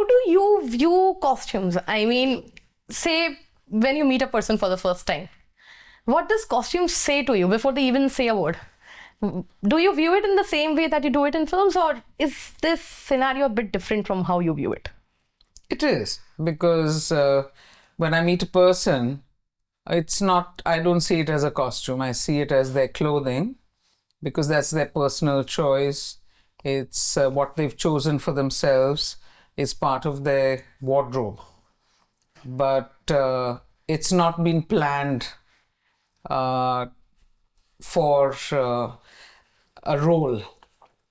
do you view costumes? I mean, say when you meet a person for the first time, what does costumes say to you before they even say a word? Do you view it in the same way that you do it in films, or is this scenario a bit different from how you view it? It is, because when I meet a person, it's not, I don't see it as a costume. I see it as their clothing, because that's their personal choice. It's what they've chosen for themselves. It's part of their wardrobe. But it's not been planned for a role,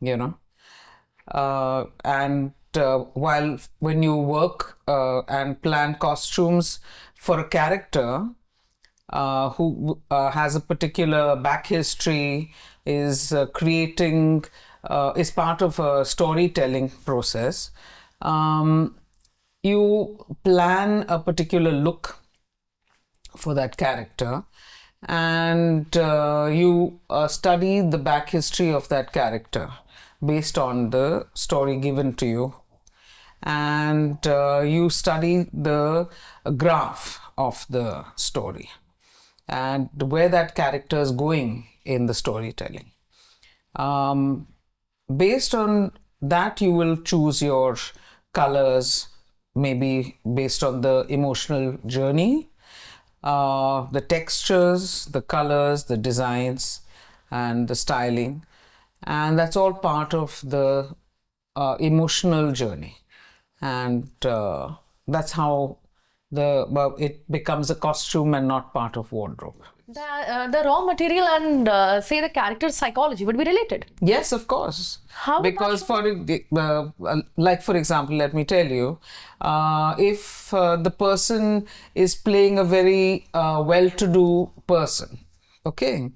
you know. While when you work and plan costumes for a character who has a particular back history, is creating, is part of a storytelling process, you plan a particular look for that character, and you study the back history of that character based on the story given to you, and you study the graph of the story and where that character is going in the storytelling. Based on that, you will choose your colors, maybe based on the emotional journey, the textures, the colors, the designs, and the styling. And that's all part of the emotional journey. And that's how it becomes a costume and not part of wardrobe. The raw material and say the character's psychology would be related. Yes, of course. How? Because for example, let me tell you, if the person is playing a very well-to-do person, okay,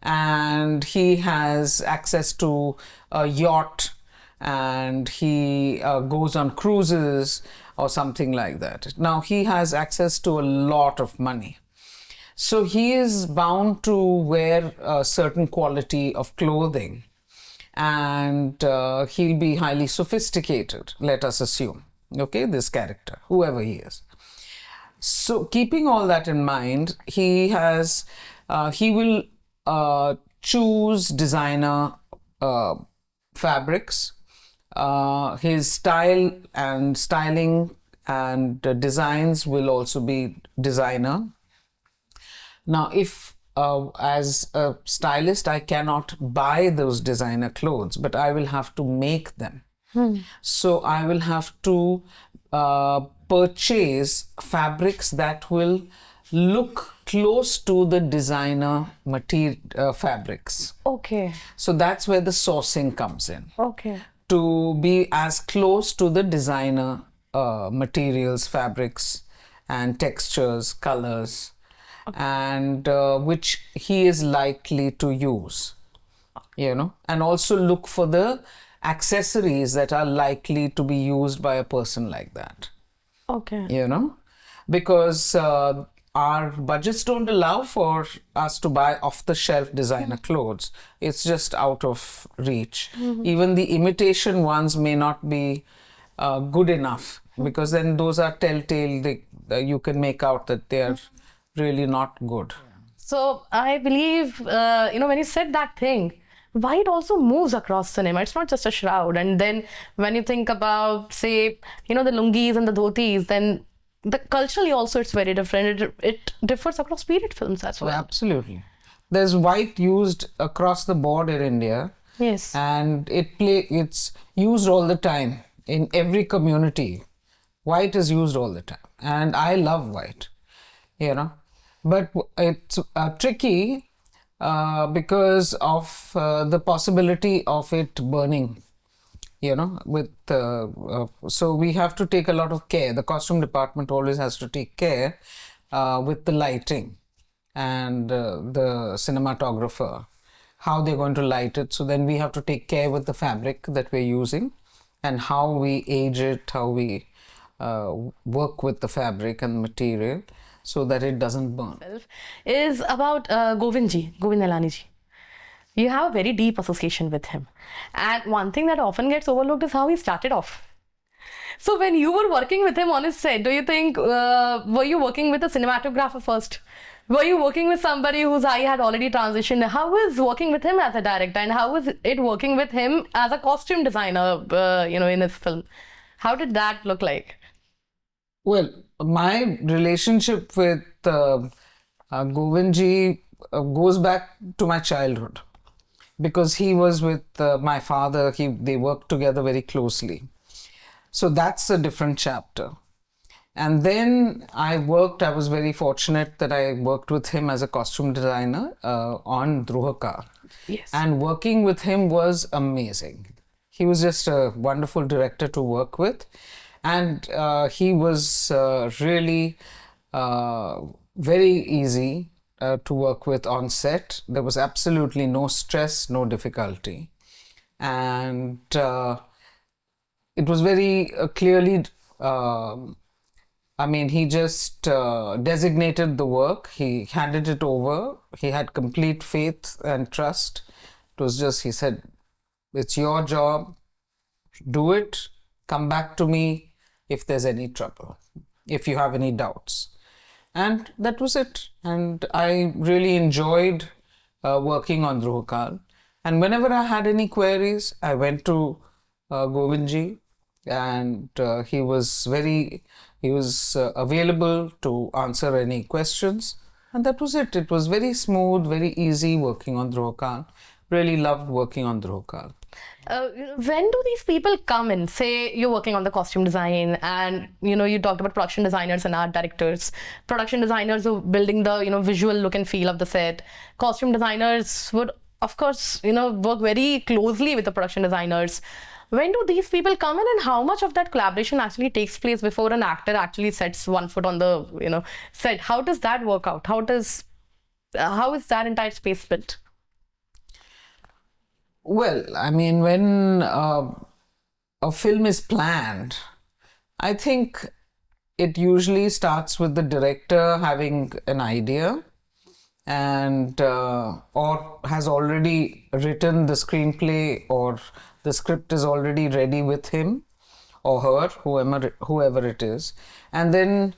and he has access to a yacht, and he goes on cruises or something like that. Now he has access to a lot of money. So he is bound to wear a certain quality of clothing, and he'll be highly sophisticated, let us assume, okay, this character, whoever he is. So keeping all that in mind, he will choose designer fabrics. His styling and designs will also be designer. Now, if as a stylist, I cannot buy those designer clothes, but I will have to make them. So I will have to purchase fabrics that will look close to the designer material fabrics. Okay. So that's where the sourcing comes in. Okay. To be as close to the designer materials, fabrics, and textures, colors, and which he is likely to use, you know, and also look for the accessories that are likely to be used by a person like that. Okay. You know, because our budgets don't allow for us to buy off-the-shelf designer clothes. It's just out of reach. Even the imitation ones may not be good enough, because then those are telltale. You can make out that they are really not good. So I believe, when you said that thing, white also moves across cinema. It's not just a shroud. And then when you think about, say, the lungis and the dhotis, then culturally also it's very different. It differs across period films as well. Oh, absolutely. There's white used across the board in India. Yes. And it's used all the time in every community. White is used all the time. And I love white, But it's tricky because of the possibility of it burning, so we have to take a lot of care. The costume department always has to take care with the lighting and the cinematographer, how they're going to light it. So then we have to take care with the fabric that we're using and how we age it, how we work with the fabric and material so that it doesn't burn. Is about Govind Nihalani ji. You have a very deep association with him. And one thing that often gets overlooked is how he started off. So when you were working with him on his set, do you think, were you working with a cinematographer first? Were you working with somebody whose eye had already transitioned? How was working with him as a director, and how was it working with him as a costume designer, in his film? How did that look like? Well, my relationship with Govindji goes back to my childhood, because he was with my father. They worked together very closely. So that's a different chapter. And then I was very fortunate that I worked with him as a costume designer on Drohkaal. Yes. And working with him was amazing. He was just a wonderful director to work with. And he was really very easy to work with on set. There was absolutely no stress, no difficulty. And it was very clearly, he just designated the work. He handed it over. He had complete faith and trust. It was just, he said, it's your job, do it, come back to me if there's any trouble, if you have any doubts. And that was it. And I really enjoyed working on Drohkaal. And whenever I had any queries, I went to Govindji, and he was available to answer any questions. And that was it. It was very smooth, very easy working on Drohkaal. Really loved working on Drohkaal. When do these people come in? Say you're working on the costume design, and you talked about production designers and art directors. Production designers are building the visual look and feel of the set. Costume designers would, of course, work very closely with the production designers. When do these people come in, and how much of that collaboration actually takes place before an actor actually sets one foot on the set? How does that work out? How is that entire space built? Well, when a film is planned, I think it usually starts with the director having an idea and or has already written the screenplay, or the script is already ready with him or her, whoever it is, and then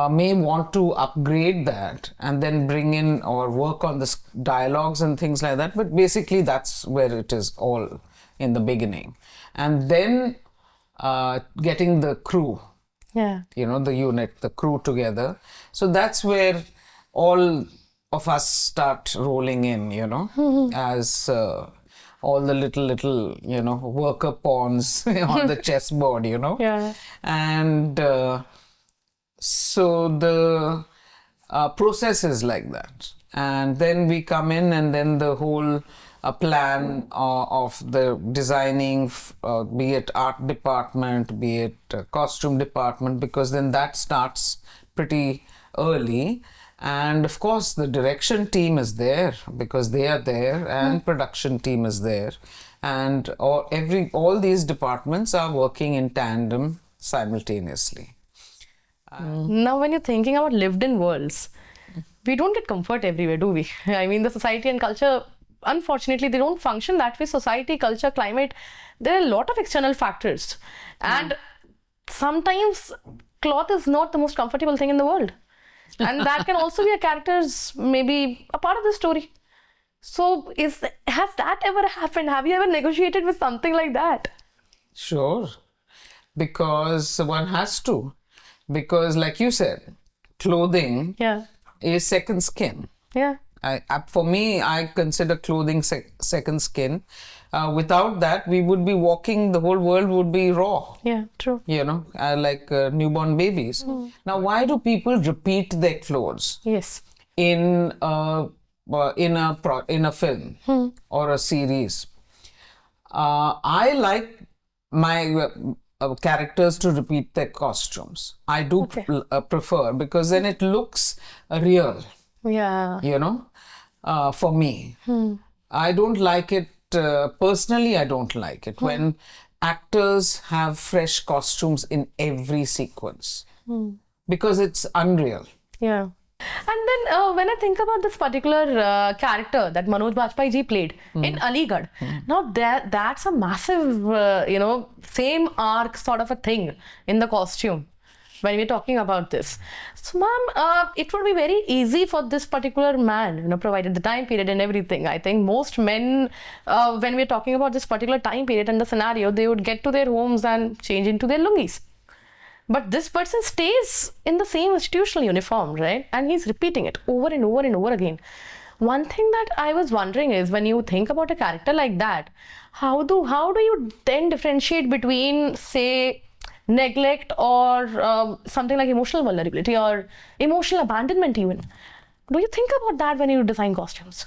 may want to upgrade that and then bring in or work on the dialogues and things like that. But basically that's where it is all in the beginning. And then getting the crew, the unit, the crew together. So that's where all of us start rolling in, as all the little worker pawns on the chessboard, Yeah. And so the process is like that. And then we come in, and then the whole plan of the designing, be it art department, be it costume department, because then that starts pretty early. And of course the direction team is there, because they are there, and production team is there, and all these departments are working in tandem simultaneously. Now, when you're thinking about lived-in worlds, we don't get comfort everywhere, do we? The society and culture, unfortunately, they don't function that way. Society, culture, climate, there are a lot of external factors. And sometimes cloth is not the most comfortable thing in the world. And that can also be a character's, maybe a part of the story. So has that ever happened? Have you ever negotiated with something like that? Sure. Because one has to. Because like you said, clothing is second skin. Yeah. For me, I consider clothing second skin. Without that, we would be walking, the whole world would be raw. Yeah, true. Like newborn babies. Now, why do people repeat their clothes? Yes. In a film or a series? I like my characters to repeat their costumes. I do prefer, because then it looks real. Yeah. For me. I don't like it, personally I don't like it when actors have fresh costumes in every sequence. Because it's unreal. Yeah. And then when I think about this particular character that Manoj Bajpayee ji played in Aligarh, now that's a massive, same arc sort of a thing in the costume when we're talking about this. So, ma'am, it would be very easy for this particular man, provided the time period and everything. I think most men, when we're talking about this particular time period and the scenario, they would get to their homes and change into their lungis. But this person stays in the same institutional uniform, right? And he's repeating it over and over and over again. One thing that I was wondering is, when you think about a character like that, how do you then differentiate between, say, neglect or something like emotional vulnerability or emotional abandonment even? Do you think about that when you design costumes?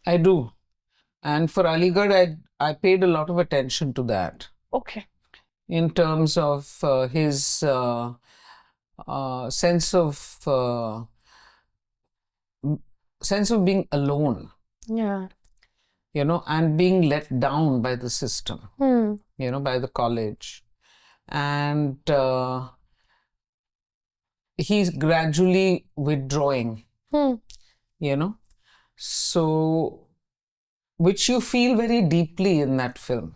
I do. And for Aligarh, I paid a lot of attention to that. Okay. In terms of his sense of being alone, Yeah. and being let down by the system, by the college, and he's gradually withdrawing, so which you feel very deeply in that film.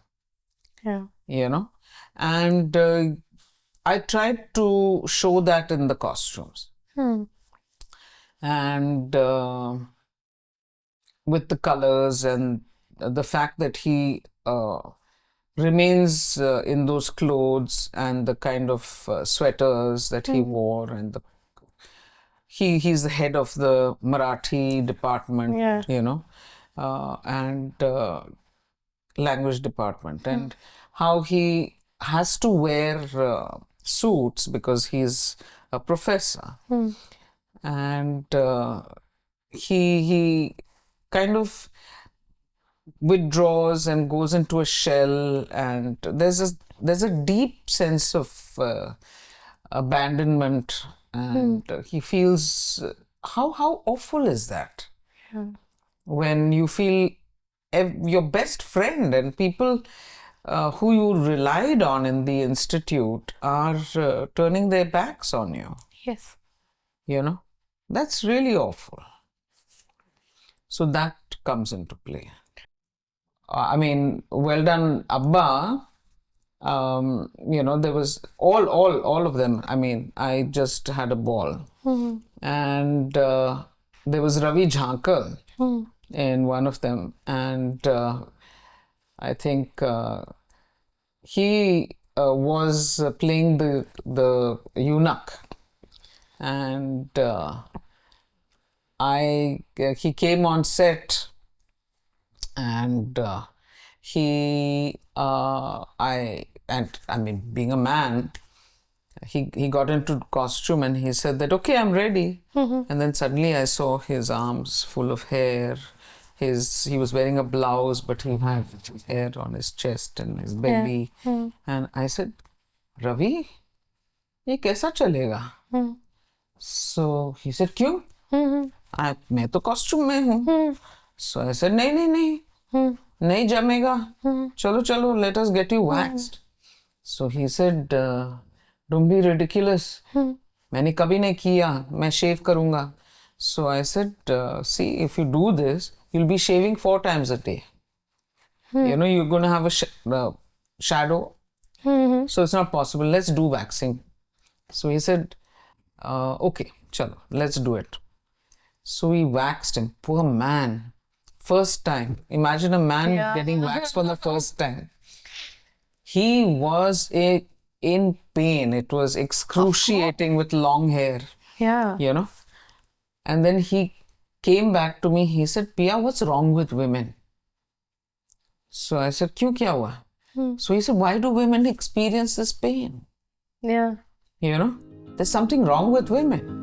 Yeah. And I tried to show that in the costumes. And with the colors and the fact that he remains in those clothes and the kind of sweaters that he wore, and he's the head of the Marathi department, and language department, and how he has to wear suits because he's a professor, and he kind of withdraws and goes into a shell, and there's a deep sense of abandonment, and he feels how awful is that when you feel your best friend and people who you relied on in the institute are turning their backs on you. Yes. That's really awful. So that comes into play. I mean, Well Done Abba, there was all of them. I mean, I just had a ball. And there was Ravi Jhankal in one of them, and I think he was playing the eunuch, and he came on set, and being a man, he got into costume and he said that, okay, I'm ready. And then suddenly I saw his arms full of hair. He was wearing a blouse, but he had hair on his chest and his belly. And I said, Ravi, ये कैसा चलेगा? So he said, क्यों? मैं तो costume में हूँ. So I said, नहीं जमेगा. चलो, let us get you waxed. So he said, don't be ridiculous. मैंने कभी नहीं किया. मैं shave करूँगा. So I said, see, if you do this, you'll be shaving 4 times a day. You're going to have a shadow. So it's not possible. Let's do waxing. So he said, okay, chalo, let's do it. So we waxed him. Poor man. First time. Imagine a man getting waxed for the first time. He was in pain. It was excruciating with long hair. Yeah. And then he came back to me. He said, Pia, what's wrong with women? So I said, क्यों क्या हुआ? So he said, why do women experience this pain? Yeah. There's something wrong with women.